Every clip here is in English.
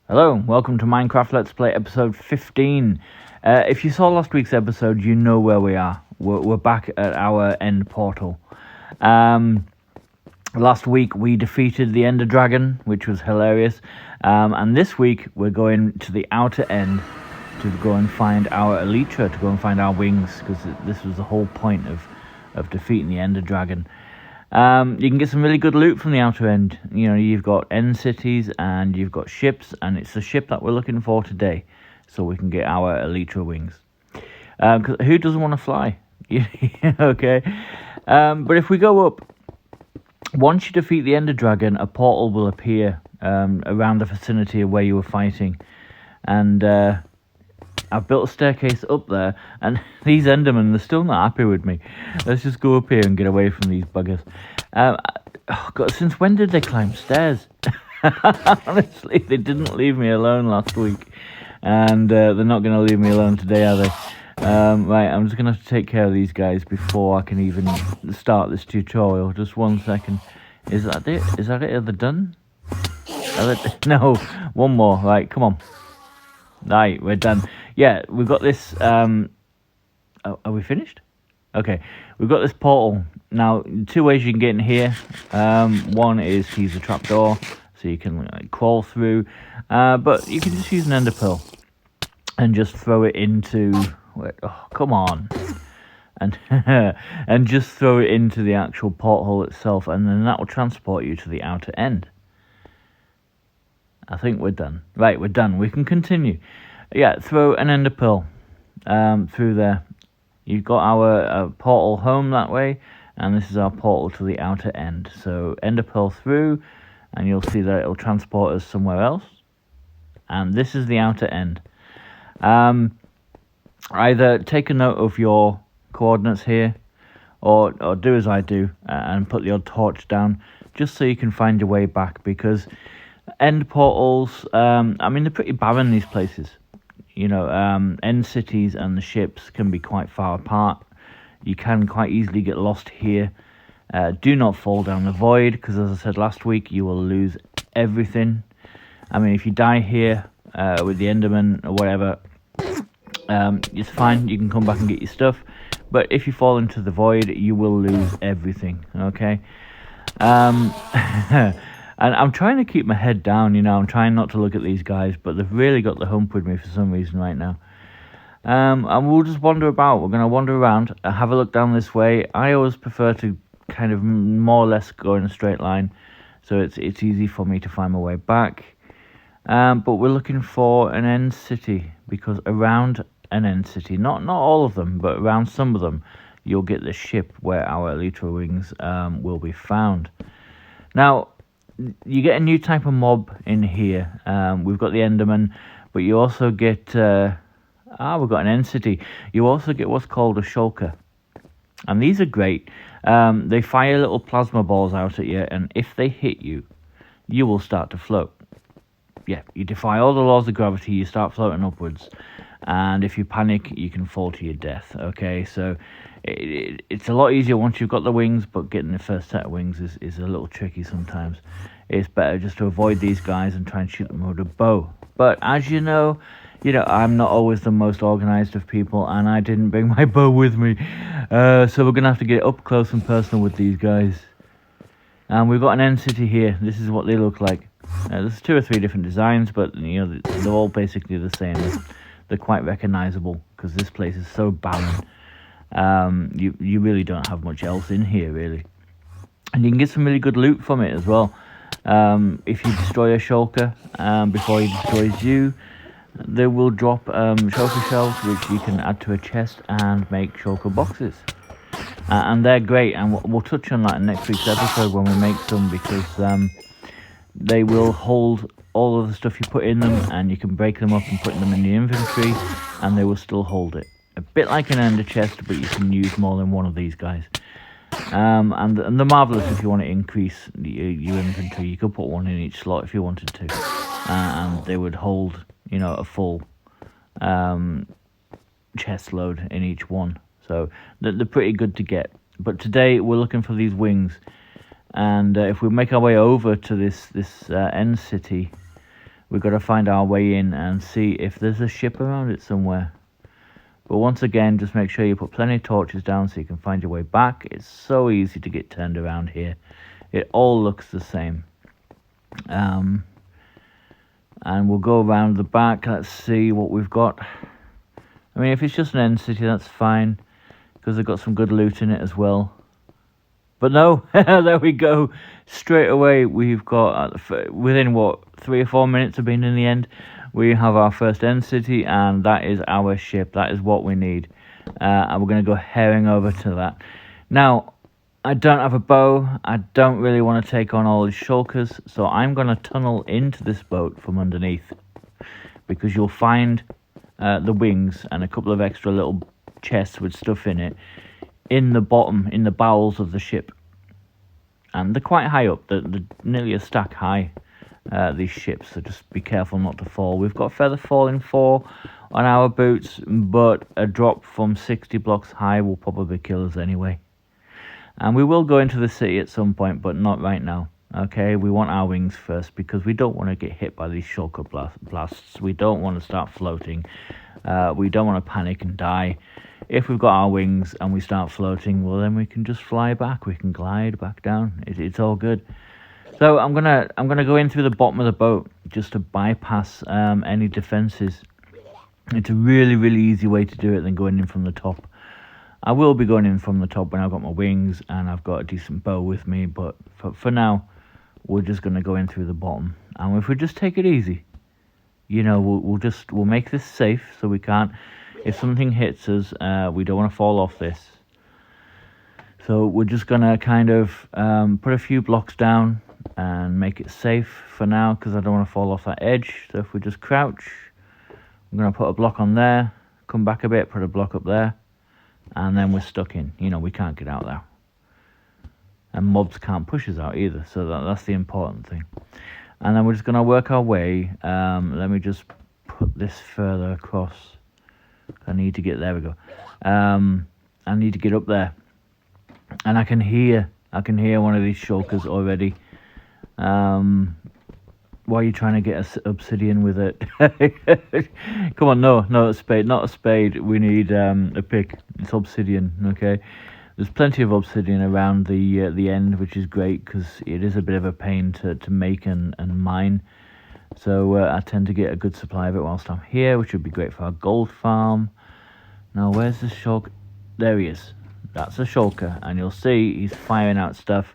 Hello, and welcome to Minecraft Let's Play episode 15. If you saw last week's episode, you know where we are. We're back at our end portal. Last week we defeated the Ender Dragon, which was hilarious. And this week we're going to the outer end to go and find our Elytra, to go and find our wings, because this was the whole point of defeating the Ender Dragon. You can get some really good loot from the outer end. You know, you've got end cities and you've got ships, and it's the ship that we're looking for today, so we can get our Elytra wings. 'Cause who doesn't want to fly? Okay. But if we go up, once you defeat the Ender Dragon, a portal will appear around the vicinity of where you were fighting, and I've built a staircase up there, and these Endermen, they're still not happy with me. Let's just go up here and get away from these buggers. Oh God, since when did they climb stairs? Honestly, they didn't leave me alone last week, and they're not going to leave me alone today, are they? Right, I'm just going to have to take care of these guys before I can even start this tutorial. Just 1 second. Is that it? Is that it? Are they done? No, one more. Right, come on. Right, we're done. Yeah, we've got this. Are we finished? Okay, we've got this portal. Now, 2 ways you can get in here. One is to use a trapdoor, so you can crawl through. But you can just use an ender pearl and just throw it into. Oh, come on! And and just throw it into the actual porthole itself, and then that will transport you to the outer end. I think we're done. Right, we're done. We can continue. Yeah, throw an ender pearl through there. You've got our portal home that way, and this is our portal to the outer end. So ender pearl through, and you'll see that it'll transport us somewhere else. And this is the outer end. Either take a note of your coordinates here, or do as I do and put the odd torch down, just so you can find your way back, because end portals, I mean, they're pretty barren, these places. You know, end cities and the ships can be quite far apart. You can quite easily get lost here. Do not fall down the void, because as I said last week, you will lose everything. I mean, if you die here with the Enderman or whatever, it's fine. You can come back and get your stuff. But if you fall into the void, you will lose everything, okay? And I'm trying to keep my head down, you know, I'm trying not to look at these guys, but they've really got the hump with me for some reason right now. And we'll just wander about. We're going to wander around, have a look down this way. I always prefer to kind of more or less go in a straight line, so it's easy for me to find my way back. But we're looking for an end city, because around an end city, not all of them, but around some of them, you'll get the ship where our Elytra wings will be found. Now, you get a new type of mob in here. We've got the Enderman, but you also get we've got an end city. You also get what's called a shulker, and these are great. They fire little plasma balls out at you, and if they hit you, you will start to float. Yeah, you defy all the laws of gravity. You start floating upwards, and if you panic, you can fall to your death. Okay, so it's a lot easier once you've got the wings, but getting the first set of wings is a little tricky sometimes. It's better just to avoid these guys and try and shoot them with a bow. But as you know, I'm not always the most organized of people, and I didn't bring my bow with me. So we're going to have to get up close and personal with these guys. And we've got an end city here. This is what they look like. There's 2 or 3 different designs, but you know, they're all basically the same. They're quite recognizable, because this place is so barren. You really don't have much else in here, really. And you can get some really good loot from it as well. If you destroy a shulker before he destroys you, they will drop shulker shells, which you can add to a chest and make shulker boxes. And they're great, and we'll touch on that in next week's episode when we make some, because they will hold all of the stuff you put in them, and you can break them up and put them in the inventory, and they will still hold it. A bit like an ender chest, but you can use more than one of these guys. And they're marvellous if you want to increase your inventory. You could put one in each slot if you wanted to, and they would hold, you know, a full chest load in each one. So they're pretty good to get. But today we're looking for these wings, and if we make our way over to this end city, we've got to find our way in and see if there's a ship around it somewhere. But once again, just make sure you put plenty of torches down so you can find your way back. It's so easy to get turned around here. It all looks the same. And we'll go around the back. Let's see what we've got. I mean, if it's just an end city, that's fine, because they've got some good loot in it as well. But no, there we go. Straight away, we've got, within what, 3 or 4 minutes of being in the end, we have our first end city, and that is our ship. That is what we need. And we're going to go herring over to that. Now, I don't have a bow. I don't really want to take on all these shulkers, so I'm going to tunnel into this boat from underneath, because you'll find the wings and a couple of extra little chests with stuff in it in the bottom, in the bowels of the ship. And they're quite high up. They're nearly a stack high, these ships, so just be careful not to fall. We've got feather falling 4 on our boots, but a drop from 60 blocks high will probably kill us anyway. And we will go into the city at some point, but not right now. Okay, we want our wings first, because we don't want to get hit by these shulker blasts. We don't want to start floating. We don't want to panic and die. If we've got our wings and we start floating, well, then we can just fly back. We can glide back down. It's all good. So I'm gonna go in through the bottom of the boat just to bypass any defenses. It's a really, really easy way to do it than going in from the top. I will be going in from the top when I've got my wings and I've got a decent bow with me, but for now, we're just going to go in through the bottom. And if we just take it easy, you know, we'll make this safe, so we can't, if something hits us, we don't want to fall off this. So we're just going to kind of put a few blocks down and make it safe for now, because I don't want to fall off that edge. So if we just crouch, I'm going to put a block on there, come back a bit, put a block up there, and then we're stuck in. You know, we can't get out there. And mobs can't push us out either, so that's the important thing. And then we're just going to work our way. Let me just put this further across. I need to get, there we go. I need to get up there. And I can hear one of these shulkers already. Why are you trying to get us obsidian with it? Come on, no, a spade, not a spade. We need a pick. It's obsidian, okay? There's plenty of obsidian around the end, which is great, because it is a bit of a pain to make and mine. So I tend to get a good supply of it whilst I'm here, which would be great for our gold farm. Now, where's the shulker? There he is. That's a shulker, and you'll see he's firing out stuff.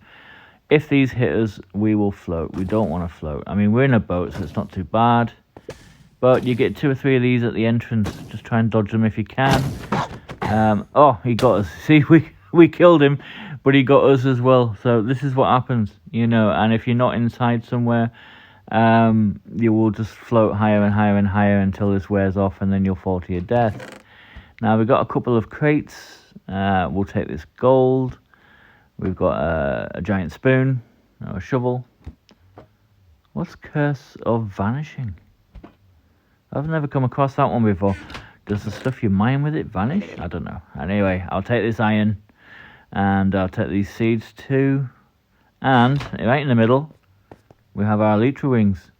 If these hit us, we will float. We don't want to float. I mean, we're in a boat, so it's not too bad. But you get 2 or 3 of these at the entrance. Just try and dodge them if you can. Oh, he got us. See, we killed him, but he got us as well. So this is what happens, you know. And if you're not inside somewhere, you will just float higher and higher and higher until this wears off, and then you'll fall to your death. Now, we've got a couple of crates. We'll take this gold. We've got a giant spoon, or a shovel. What's Curse of Vanishing? I've never come across that one before. Does the stuff you mine with it vanish? I don't know. Anyway, I'll take this iron, and I'll take these seeds too. And right in the middle, we have our Elytra wings.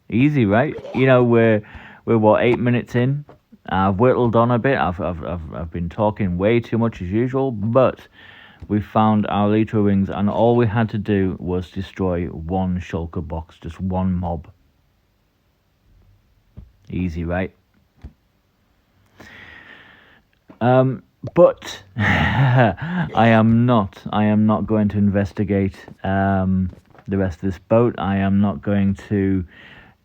Easy, right? You know, we're what, 8 minutes in. I've whittled on a bit. I've been talking way too much as usual, but we found our Elytra wings, and all we had to do was destroy 1 shulker box, just 1 mob. Easy, right? But I am not going to investigate the rest of this boat. I am not going to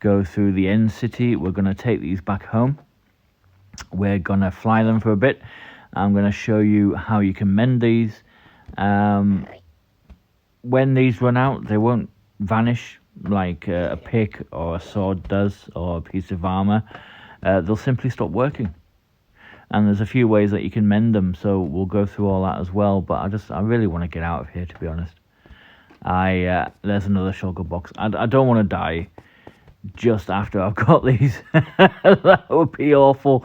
go through the end city. We're going to take these back home. We're going to fly them for a bit. I'm going to show you how you can mend these. When these run out, they won't vanish like a pick or a sword does, or a piece of armor. They'll simply stop working. And there's a few ways that you can mend them, so we'll go through all that as well. But I really want to get out of here, to be honest. There's another shulker box. I don't want to die just after I've got these. That would be awful,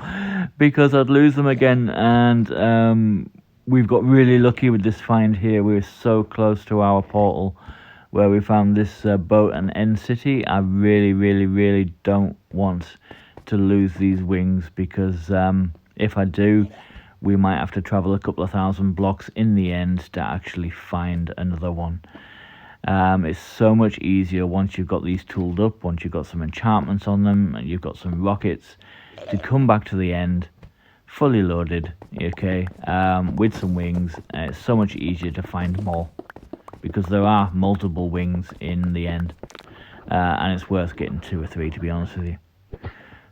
because I'd lose them again. And we've got really lucky with this find here. We're so close to our portal. where we found this boat and end city. I really don't want to lose these wings, because if I do, we might have to travel a couple of thousand blocks in the end to actually find another one. It's so much easier once you've got these tooled up, once you've got some enchantments on them, and you've got some rockets, to come back to the end fully loaded, okay, with some wings. It's so much easier to find more, because there are multiple wings in the end, and it's worth getting 2 or 3, to be honest with you.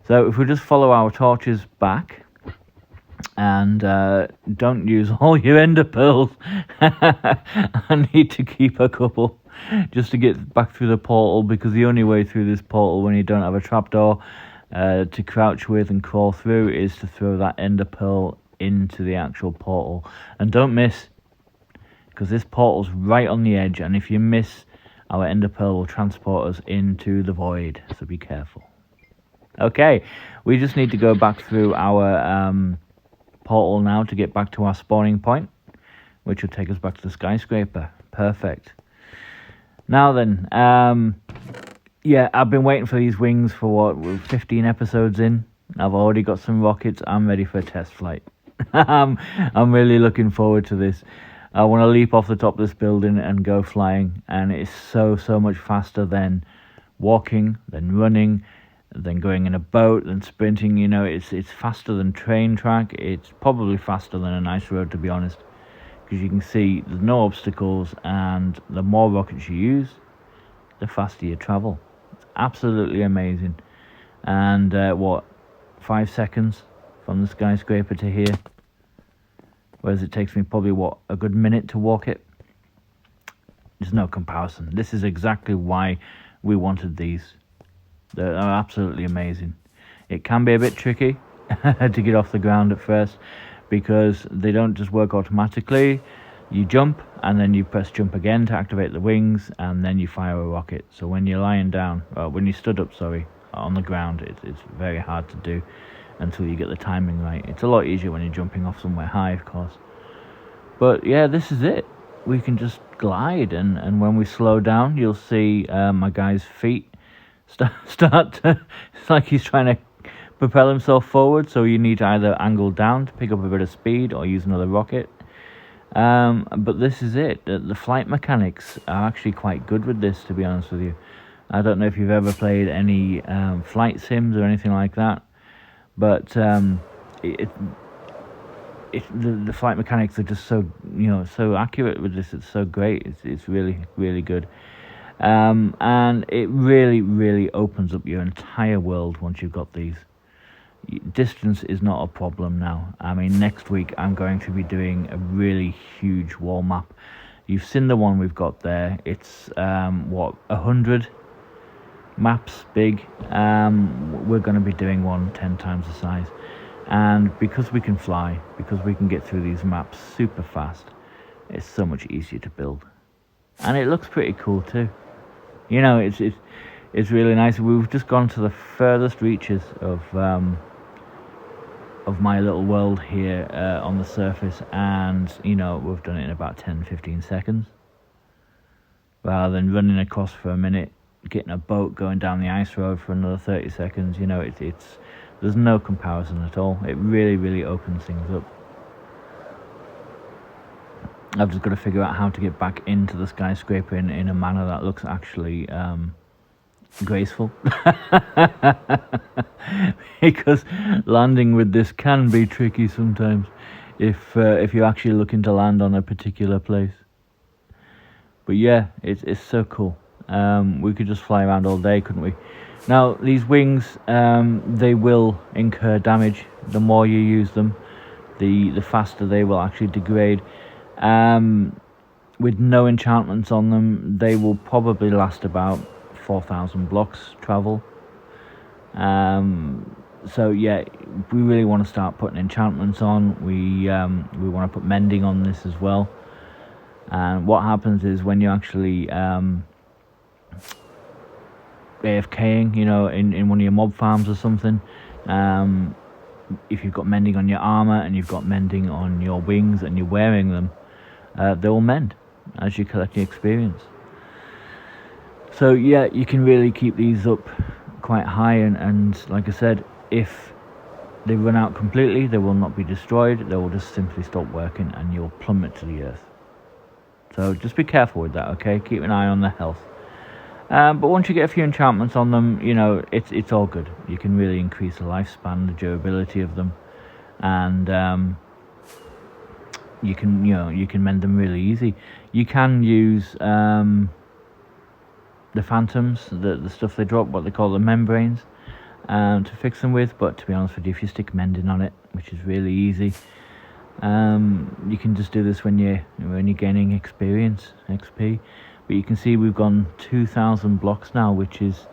So if we just follow our torches back, and don't use all your ender pearls. I need to keep a couple just to get back through the portal, because the only way through this portal, when you don't have a trapdoor to crouch with and crawl through, is to throw that ender pearl into the actual portal. And don't miss, because this portal's right on the edge, and if you miss, our ender pearl will transport us into the void, so be careful. Okay, we just need to go back through our portal now to get back to our spawning point, which will take us back to the skyscraper. Perfect. Now then, yeah, I've been waiting for these wings for what, 15 episodes in. I've already got some rockets. I'm ready for a test flight. I'm really looking forward to this. I want to leap off the top of this building and go flying, and it's so much faster than walking, than running, than going in a boat, than sprinting. You know, it's faster than train track. It's probably faster than an ice road, to be honest, because you can see there's no obstacles, and the more rockets you use, the faster you travel. It's absolutely amazing. And what, 5 seconds from the skyscraper to here, whereas it takes me probably what, a good minute to walk it. There's no comparison. This is exactly why we wanted these. They're absolutely amazing. It can be a bit tricky to get off the ground at first, because they don't just work automatically. You jump, and then you press jump again to activate the wings, and then you fire a rocket. So when you're lying down, when you stood up, sorry, on the ground, it's very hard to do until you get the timing right. It's a lot easier when you're jumping off somewhere high, of course. But yeah, this is it. We can just glide, and when we slow down, you'll see my guy's feet start to, it's like he's trying to propel himself forward, so you need to either angle down to pick up a bit of speed or use another rocket. But this is it. The flight mechanics are actually quite good with this, to be honest with you. I don't know if you've ever played any flight sims or anything like that, but the flight mechanics are just so, you know, so accurate with this. It's so great. It's really good. And it really opens up your entire world once you've got these. Distance is not a problem now. I mean, next week I'm going to be doing a really huge wall map. You've seen the one we've got there. It's what, 100 maps big. We're going to be doing one 10 times the size, and because we can fly, because we can get through these maps super fast, it's so much easier to build, and it looks pretty cool too. You know, it's really nice. We've just gone to the furthest reaches of my little world here on the surface, and you know, we've done it in about 10-15 seconds, rather than running across for a minute, getting a boat, going down the ice road for another 30 seconds. You know, it's there's no comparison at all. It really opens things up. I've just got to figure out how to get back into the skyscraper in a manner that looks actually graceful. Because landing with this can be tricky sometimes if you're actually looking to land on a particular place. But yeah, it's so cool. We could just fly around all day, couldn't we? Now, these wings, they will incur damage. The more you use them, the faster they will actually degrade. With no enchantments on them, they will probably last about 4,000 blocks travel. So yeah, we really want to start putting enchantments on. We want to put mending on this as well. And what happens is, when you actually AFKing, you know, in one of your mob farms or something, if you've got mending on your armor and you've got mending on your wings and you're wearing them, they will mend as you collect the experience. So yeah, you can really keep these up quite high, and like I said, if they run out completely, they will not be destroyed, they will just simply stop working and you'll plummet to the earth. So just be careful with that, okay? Keep an eye on their health. But once you get a few enchantments on them, you know, it's all good. You can really increase the lifespan, the durability of them, and you can mend them really easy. You can use the phantoms, the stuff they drop, what they call the membranes, to fix them with. But to be honest with you, if you stick mending on it, which is really easy, you can just do this when you're gaining experience, XP. But you can see we've gone 2,000 blocks now, which is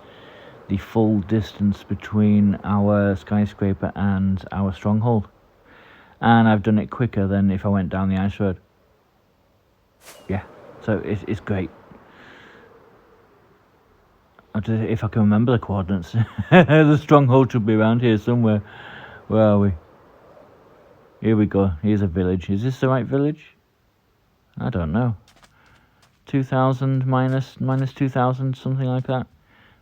the full distance between our skyscraper and our stronghold. And I've done it quicker than if I went down the ice road. Yeah, so it's great. If I can remember the coordinates. The stronghold should be around here somewhere. Where are we? Here we go. Here's a village. Is this the right village? I don't know. 2,000 minus 2,000, something like that.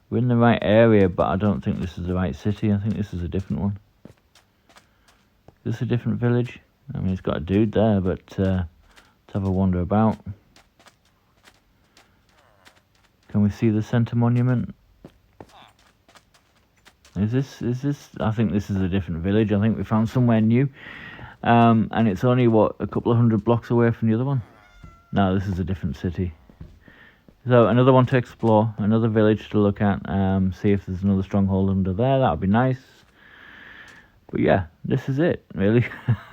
We're in the right area, but I don't think this is the right city. I think this is a different one. Is this a different village? I mean, it's got a dude there, but let's have a wander about. Can we see the centre monument? Is this? I think this is a different village. I think we found somewhere new. And it's only, what, a couple of hundred blocks away from the other one? No, this is a different city. So another one to explore, another village to look at, see if there's another stronghold under there. That would be nice. But yeah, this is it, really.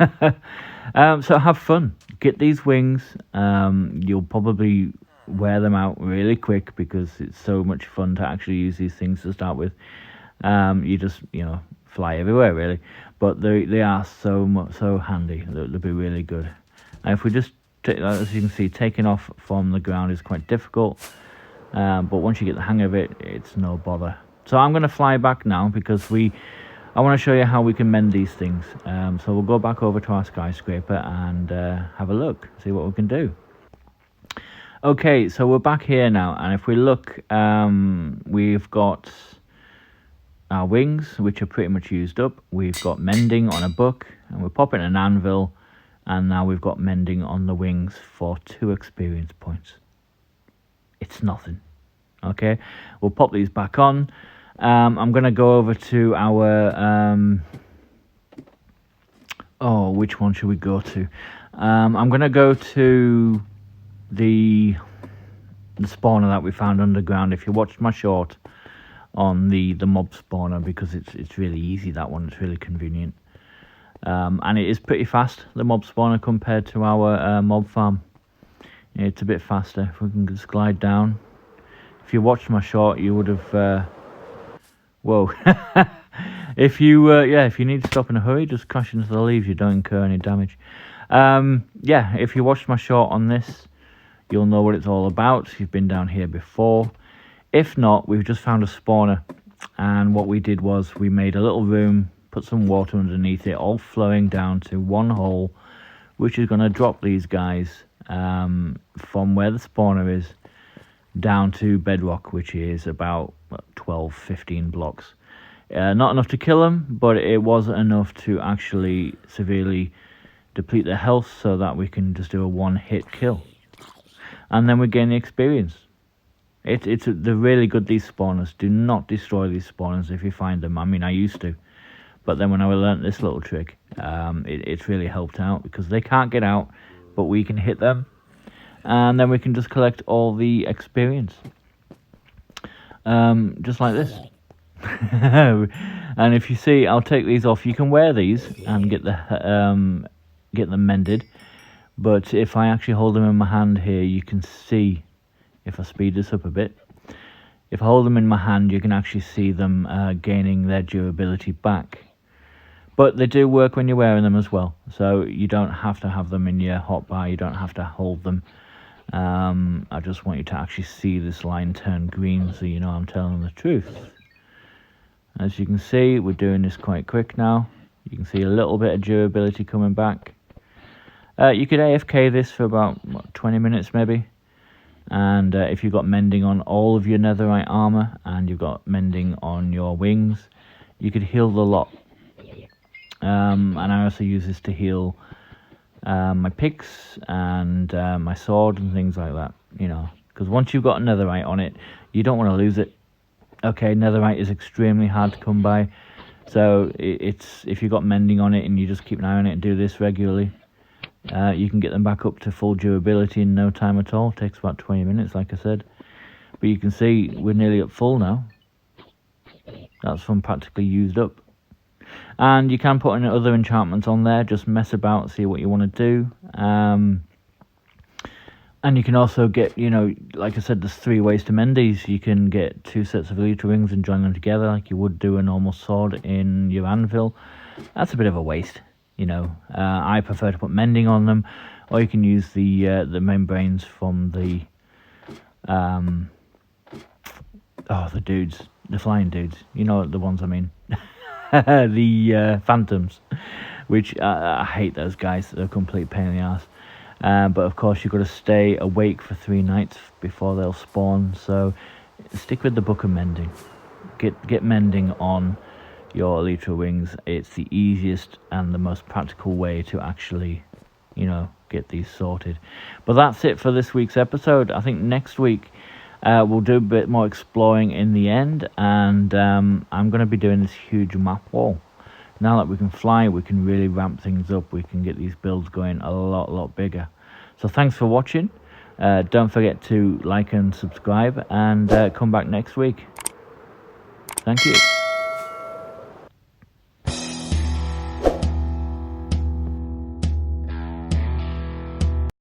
So have fun. Get these wings. You'll probably wear them out really quick because it's so much fun to actually use these things to start with. You just, fly everywhere, really. But they are so handy. They'll be really good. And if we just, as you can see, taking off from the ground is quite difficult, but once you get the hang of it, it's no bother. So I'm going to fly back now because I want to show you how we can mend these things. So we'll go back over to our skyscraper and have a look, see what we can do. Okay, so we're back here now, and if we look, we've got our wings, which are pretty much used up. We've got mending on a book, and we're popping an anvil. And now we've got mending on the wings for 2 experience points. It's nothing. Okay, we'll pop these back on. I'm going to go over to our... which one should we go to? I'm going to go to the spawner that we found underground. If you watched my short on the mob spawner, because it's really easy, that one. It's really convenient. And it is pretty fast, the mob spawner, compared to our mob farm. It's a bit faster. If we can just glide down. If you watched my short, you would have... whoa. If you need to stop in a hurry, just crash into the leaves. You don't incur any damage. If you watched my short on this, you'll know what it's all about. You've been down here before. If not, we've just found a spawner. And what we did was we made a little room, put some water underneath it, all flowing down to one hole, which is going to drop these guys from where the spawner is down to bedrock, which is about 12-15 blocks. Not enough to kill them, but it was enough to actually severely deplete their health so that we can just do a one-hit kill. And then we gain the experience. They're really good, these spawners. Do not destroy these spawners if you find them. I mean, I used to. But then when I learnt this little trick, it's really helped out because they can't get out, but we can hit them. And then we can just collect all the experience. Just like this. And if you see, I'll take these off. You can wear these and get them mended. But if I actually hold them in my hand here, you can see, if I speed this up a bit, if I hold them in my hand, you can actually see them gaining their durability back. But they do work when you're wearing them as well. So you don't have to have them in your hotbar. You don't have to hold them. I just want you to actually see this line turn green so you know I'm telling the truth. As you can see, we're doing this quite quick now. You can see a little bit of durability coming back. You could AFK this for about 20 minutes maybe. And if you've got mending on all of your netherite armor and you've got mending on your wings, you could heal the lot. And I also use this to heal my picks and my sword and things like that, you know, because once you've got netherite on it, you don't want to lose it. Okay, netherite is extremely hard to come by, so it's if you've got mending on it and you just keep an eye on it and do this regularly, you can get them back up to full durability in no time at all. It takes about 20 minutes, like I said. But you can see we're nearly at full now. That's from practically used up. And you can put in other enchantments on there, just mess about, see what you want to do. And you can also get, you know, like I said, there's 3 ways to mend these. You can get 2 sets of Elytra wings and join them together like you would do a normal sword in your anvil. That's a bit of a waste, you know. I prefer to put mending on them, or you can use the membranes from the dudes, the flying dudes. You know the ones I mean. The phantoms, which I hate those guys. They're a complete pain in the ass. But of course you've got to stay awake for 3 nights before they'll spawn, so stick with the book of mending. Get mending on your Elytra wings. It's the easiest and the most practical way to actually, you know, get these sorted. But that's it for this week's episode. I think next week we'll do a bit more exploring in the end, and I'm going to be doing this huge map wall. Now that we can fly, we can really ramp things up. We can get these builds going a lot bigger. So thanks for watching. Don't forget to like and subscribe, and come back next week. Thank you.